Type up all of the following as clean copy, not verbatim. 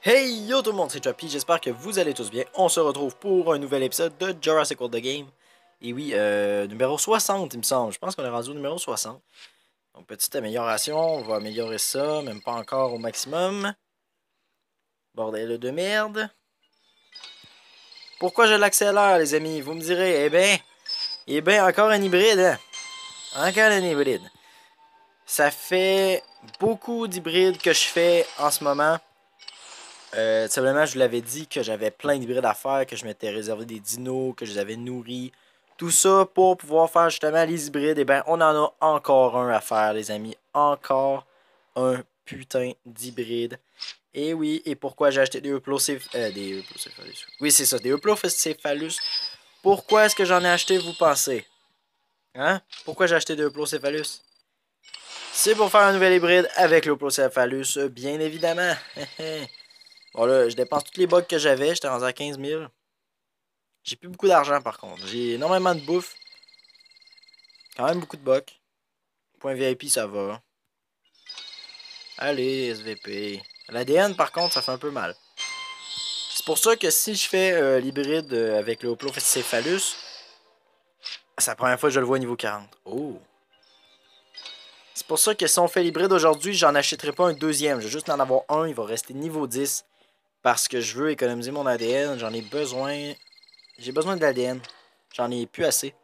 Hey yo tout le monde, c'est Choppy, j'espère que vous allez tous bien. On se retrouve pour un nouvel épisode de Jurassic World The Game. Et oui, numéro 60 il me semble, je pense qu'on est rendu au numéro 60. Donc petite amélioration, on va améliorer ça, même pas encore au maximum. Bordel de merde. Pourquoi je l'accélère les amis, vous me direz, eh ben encore un hybride, hein? Encore un hybride. Ça fait beaucoup d'hybrides que je fais en ce moment. Simplement, je vous l'avais dit que j'avais plein d'hybrides à faire, que je m'étais réservé des dinos, que je les avais nourris. Tout ça pour pouvoir faire justement les hybrides. Et ben, on en a encore un à faire, les amis. Encore un putain d'hybride. Et oui, et pourquoi j'ai acheté des Euplocéphalus. Oui, c'est ça, des Euplocéphalus. Pourquoi est-ce que j'en ai acheté, vous pensez? Hein? Pourquoi j'ai acheté des Euplocéphalus? C'est pour faire un nouvel hybride avec l'Euplocéphalus, bien évidemment. Bon là, je dépense tous les bugs que j'avais, j'étais rendu à 15 000. J'ai plus beaucoup d'argent par contre. J'ai énormément de bouffe. Quand même beaucoup de bugs. Point VIP, ça va. Allez, SVP. L'ADN par contre, ça fait un peu mal. C'est pour ça que si je fais l'hybride avec le Hoplocéphalus, c'est la première fois que je le vois au niveau 40. Oh. C'est pour ça que si on fait l'hybride aujourd'hui, j'en achèterai pas un deuxième. Je vais juste en avoir un, il va rester niveau 10. Parce que je veux économiser mon ADN. J'en ai besoin. J'ai besoin de l'ADN. J'en ai plus assez.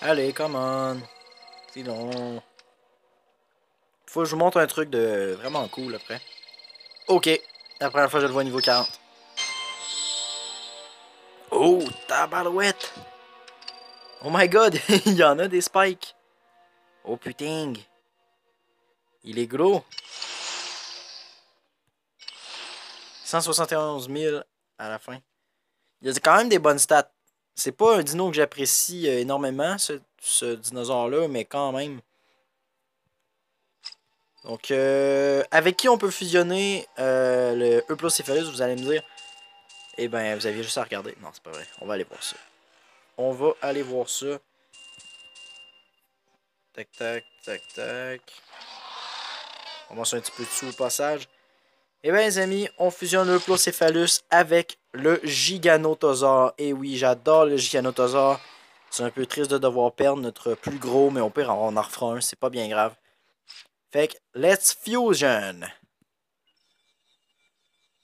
Allez, come on. C'est long. Faut que je vous montre un truc de vraiment cool après. Ok. La première fois que je le vois niveau 40. Oh, tabarouette. Oh my god, il y en a des spikes. Oh putain. Il est gros. 171 000 à la fin. Il y a quand même des bonnes stats. C'est pas un dino que j'apprécie énormément, ce dinosaure-là, mais quand même. Donc, avec qui on peut fusionner le Euplocéphalus, vous allez me dire. Eh ben, vous aviez juste à regarder. Non, c'est pas vrai. On va aller voir ça. On va aller voir ça. Tac, tac, tac, tac. On va un petit peu dessous au passage. Eh bien, les amis, on fusionne le Plocéphalus avec le Giganotosaure. Et oui, j'adore le Giganotosaure. C'est un peu triste de devoir perdre notre plus gros, mais au pire, on en refera un. C'est pas bien grave. Fait que, let's fusion.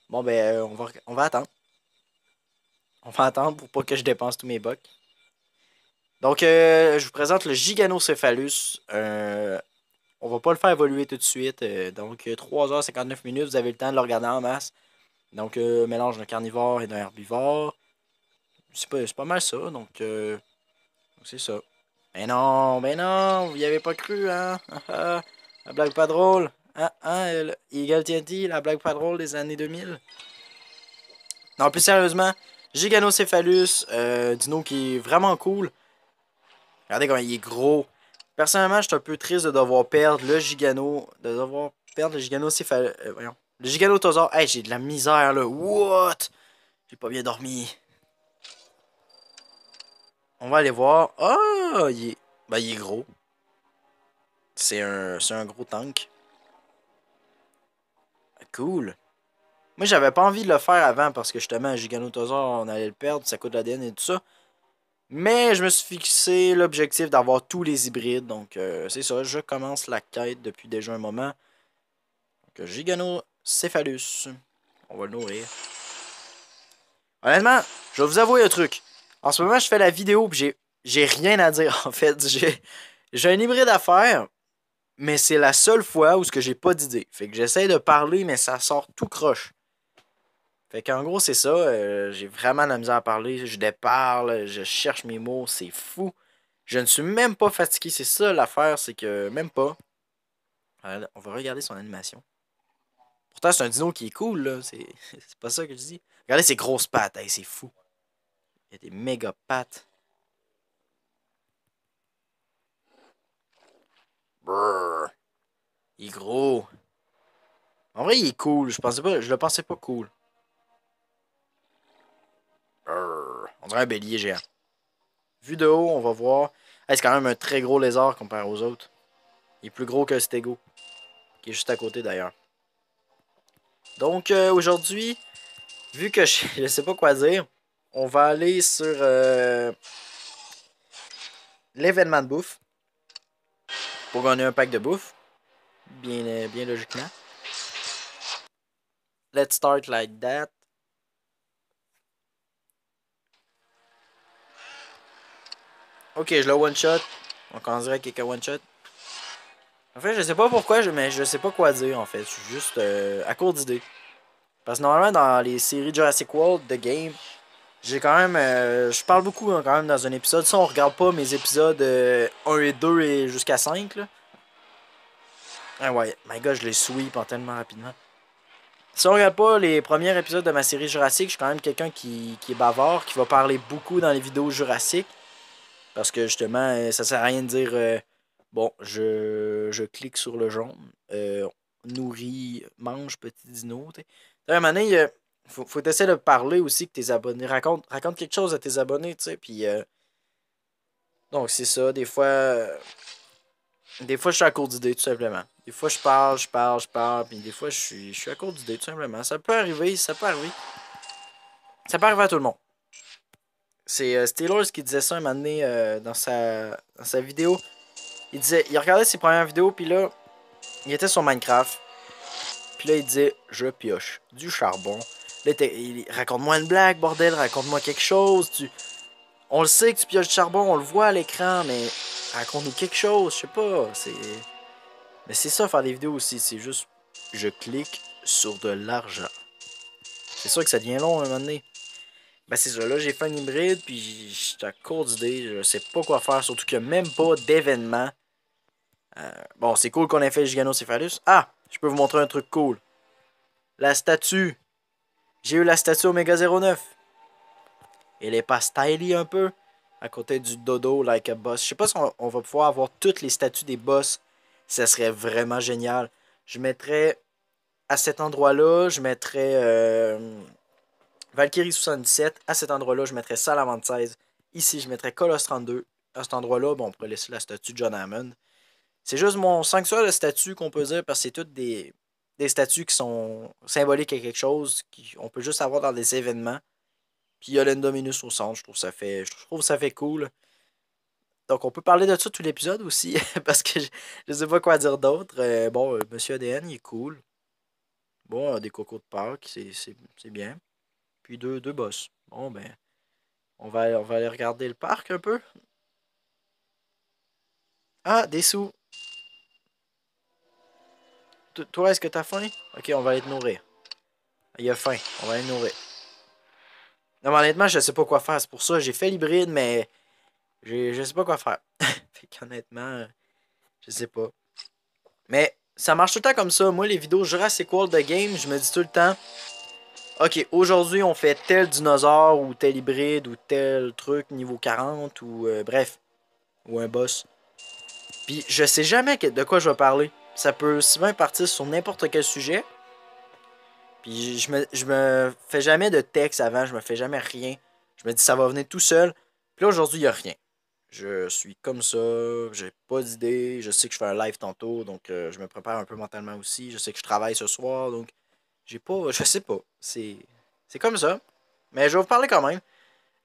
Bon, ben, on va attendre. On va attendre pour pas que je dépense tous mes bucks. Donc, je vous présente le Giganocéphalus. On va pas le faire évoluer tout de suite. Donc, 3h59 minutes, vous avez le temps de le regarder en masse. Donc, mélange d'un carnivore et d'un herbivore. C'est pas mal ça. Donc, c'est ça. Mais non, vous y avez pas cru, hein? La blague pas drôle. Eagle TNT, la blague pas drôle des années 2000. Non, plus sérieusement, Giganocéphalus, dino qui est vraiment cool. Regardez comment il est gros. Personnellement, je suis un peu triste de devoir perdre le Gigano. De devoir perdre le Giganocéphalus. Voyons. Le Giganotosaure. Hey, j'ai de la misère là. What? J'ai pas bien dormi. On va aller voir. Ah, ben, il est gros. C'est un gros tank. Cool. Moi, j'avais pas envie de le faire avant parce que justement, un Giganotosaure, on allait le perdre, ça coûte de l'ADN et tout ça. Mais je me suis fixé l'objectif d'avoir tous les hybrides. Donc, c'est ça. Je commence la quête depuis déjà un moment. Donc, Giganocéphalus. On va le nourrir. Honnêtement, je vais vous avouer un truc. En ce moment, je fais la vidéo et j'ai rien à dire. En fait, j'ai un hybride à faire. Mais c'est la seule fois où ce que j'ai pas d'idée. Fait que j'essaie de parler, mais ça sort tout croche. Fait qu'en gros, c'est ça. J'ai vraiment la misère à parler. Je déparle, je cherche mes mots. C'est fou. Je ne suis même pas fatigué. C'est ça l'affaire, c'est que même pas. On va regarder son animation. Pourtant, c'est un dino qui est cool, là. C'est pas ça que je dis. Regardez ses grosses pattes. Hey, c'est fou. Il y a des méga pattes. Brrr. Il est gros. En vrai, il est cool. Je le pensais pas cool. Brrr. On dirait un bélier géant. Vu de haut, on va voir. Hey, c'est quand même un très gros lézard comparé aux autres. Il est plus gros que le Stego, qui est juste à côté d'ailleurs. Donc aujourd'hui, vu que je sais pas quoi dire, on va aller sur l'événement de bouffe pour gagner un pack de bouffe. Bien logiquement. Let's start like that. Ok, je le one shot. Donc on dirait qu'il y a one shot. En fait, je sais pas pourquoi, mais je sais pas quoi dire en fait. Je suis juste à court d'idées. Parce que normalement, dans les séries Jurassic World The Game, j'ai quand même. Je parle beaucoup hein, quand même dans un épisode. Si on regarde pas mes épisodes 1 et 2 et jusqu'à 5, là. Ah ouais, my god, je les sweep en tellement rapidement. Si on regarde pas les premiers épisodes de ma série Jurassic, je suis quand même quelqu'un qui est bavard, qui va parler beaucoup dans les vidéos Jurassic. Parce que justement, ça sert à rien de dire bon, je clique sur le jaune, nourris, mange, petit dino. T'sais. À un moment donné, faut essayer de parler aussi que tes abonnés. Raconte quelque chose à tes abonnés, tu sais. Puis, donc, c'est ça. Des fois, je suis à court d'idées, tout simplement. Des fois, je parle. Puis, des fois, je suis à court d'idées, tout simplement. Ça peut arriver, ça peut arriver. Ça peut arriver à tout le monde. C'est Steelers qui disait ça un moment donné dans sa vidéo. Il regardait ses premières vidéos, puis là, il était sur Minecraft. Puis là, il disait, je pioche du charbon. Là, raconte-moi une blague, bordel, raconte-moi quelque chose. On le sait que tu pioches du charbon, on le voit à l'écran, mais raconte-nous quelque chose, je sais pas. Mais c'est ça, faire des vidéos aussi. C'est juste, je clique sur de l'argent. C'est sûr que ça devient long à un moment donné. Ben c'est ça, là j'ai fait un hybride, puis j'étais à court d'idées, je sais pas quoi faire, surtout qu'il n'y a même pas d'événement. Bon, c'est cool qu'on ait fait Giganocephalus. Ah, je peux vous montrer un truc cool. La statue. J'ai eu la statue Omega 09. Elle est pas stylie un peu, à côté du dodo like a boss. Je sais pas si on va pouvoir avoir toutes les statues des boss. Ça serait vraiment génial. Je mettrais à cet endroit-là, je mettrais Valkyrie 77. À cet endroit-là, je mettrais Salamandre 16. Ici, je mettrais Colos 32. À cet endroit-là, bon, on pourrait laisser la statue de John Hammond. C'est juste mon 5 sur de statues qu'on peut dire parce que c'est toutes des statues qui sont symboliques à quelque chose qu'on peut juste avoir dans des événements. Puis il y a l'Endominus au centre, je trouve ça fait cool. Donc on peut parler de ça tout l'épisode aussi parce que je sais pas quoi dire d'autre. Bon, Monsieur ADN, il est cool. Bon, des cocos de Pâques, c'est bien. Puis deux boss. Bon ben, on va aller regarder le parc un peu. Ah, des sous. Toi, est-ce que t'as faim? Ok, on va aller te nourrir. Il a faim, on va aller le nourrir. Non, mais honnêtement, je sais pas quoi faire. C'est pour ça j'ai fait l'hybride, mais je sais pas quoi faire. Fait qu'honnêtement, je sais pas. Mais ça marche tout le temps comme ça. Moi, les vidéos Jurassic World de game, je me dis tout le temps, ok, aujourd'hui, on fait tel dinosaure ou tel hybride ou tel truc niveau 40 ou bref, ou un boss. Puis je sais jamais de quoi je vais parler. Ça peut si bien partir sur n'importe quel sujet. Puis je me fais jamais de texte avant, je me fais jamais rien. Je me dis ça va venir tout seul. Puis là aujourd'hui, il n'y a rien. Je suis comme ça, j'ai pas d'idée. Je sais que je fais un live tantôt, donc je me prépare un peu mentalement aussi. Je sais que je travaille ce soir, donc j'ai pas. Je sais pas. C'est comme ça. Mais je vais vous parler quand même.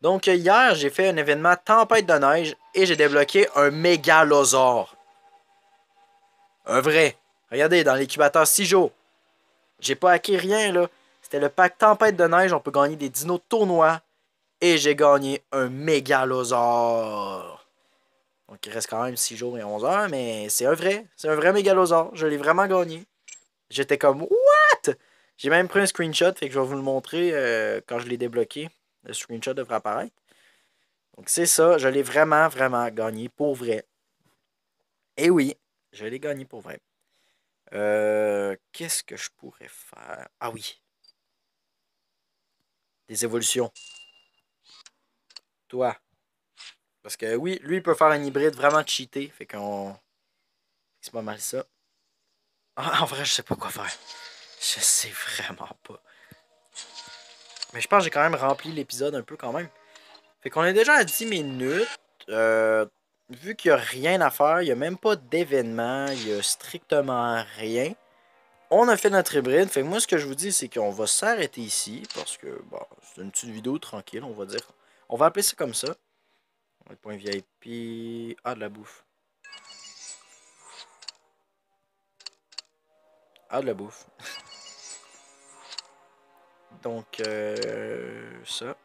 Donc hier, j'ai fait un événement tempête de neige et j'ai débloqué un mégalosaure. Un vrai. Regardez, dans l'incubateur 6 jours. J'ai pas acquis rien là. C'était le pack tempête de neige, on peut gagner des dinos tournois. Et j'ai gagné un mégalosaure. Donc il reste quand même 6 jours et 11 heures, mais c'est un vrai mégalosaure. Je l'ai vraiment gagné. J'étais comme, what? J'ai même pris un screenshot, fait que je vais vous le montrer quand je l'ai débloqué. Le screenshot devrait apparaître. Donc c'est ça, je l'ai vraiment, vraiment gagné pour vrai. Et oui, je l'ai gagné pour vrai. Qu'est-ce que je pourrais faire? Ah oui. Des évolutions. Toi. Parce que oui, lui, il peut faire un hybride vraiment cheaté. Fait qu'on. C'est pas mal ça. Ah, en vrai, je sais pas quoi faire. Je sais vraiment pas. Mais je pense que j'ai quand même rempli l'épisode un peu quand même. Fait qu'on est déjà à 10 minutes. Vu qu'il n'y a rien à faire, il n'y a même pas d'événement, il n'y a strictement rien. on a fait notre hybride. Fait que moi, ce que je vous dis, c'est qu'on va s'arrêter ici. Parce que, bon, c'est une petite vidéo tranquille, on va dire. On va appeler ça comme ça. On va être point VIP. Ah, de la bouffe. Ah, de la bouffe. Donc, ça.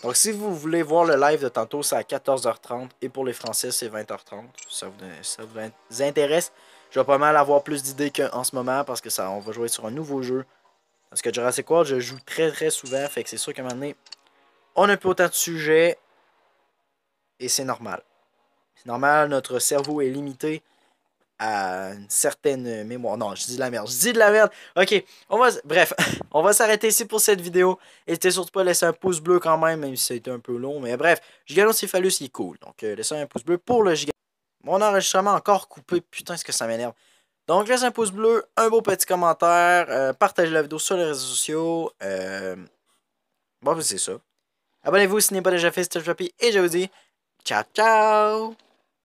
Donc, si vous voulez voir le live de tantôt, c'est à 14h30. Et pour les Français, c'est 20h30. Ça vous intéresse. Je vais pas mal avoir plus d'idées qu'en ce moment parce que on va jouer sur un nouveau jeu. Parce que Jurassic World, je joue très très souvent. Fait que c'est sûr qu'à un moment donné, on n'a plus autant de sujets. Et c'est normal. C'est normal, notre cerveau est limité à une certaine mémoire. Non, je dis de la merde. Je dis de la merde. Ok, bref, on va s'arrêter ici pour cette vidéo. N'hésitez surtout pas à laisser un pouce bleu quand même si ça a été un peu long. Mais bref, Giganocéphalus, il est cool. Donc, laissez un pouce bleu pour le Giganocéphalus. Mon enregistrement encore coupé. Putain, est-ce que ça m'énerve. Donc, laissez un pouce bleu, un beau petit commentaire, partagez la vidéo sur les réseaux sociaux. Bon, c'est ça. Abonnez-vous si ce n'est pas déjà fait, c'était Chappy. Et je vous dis, ciao, ciao!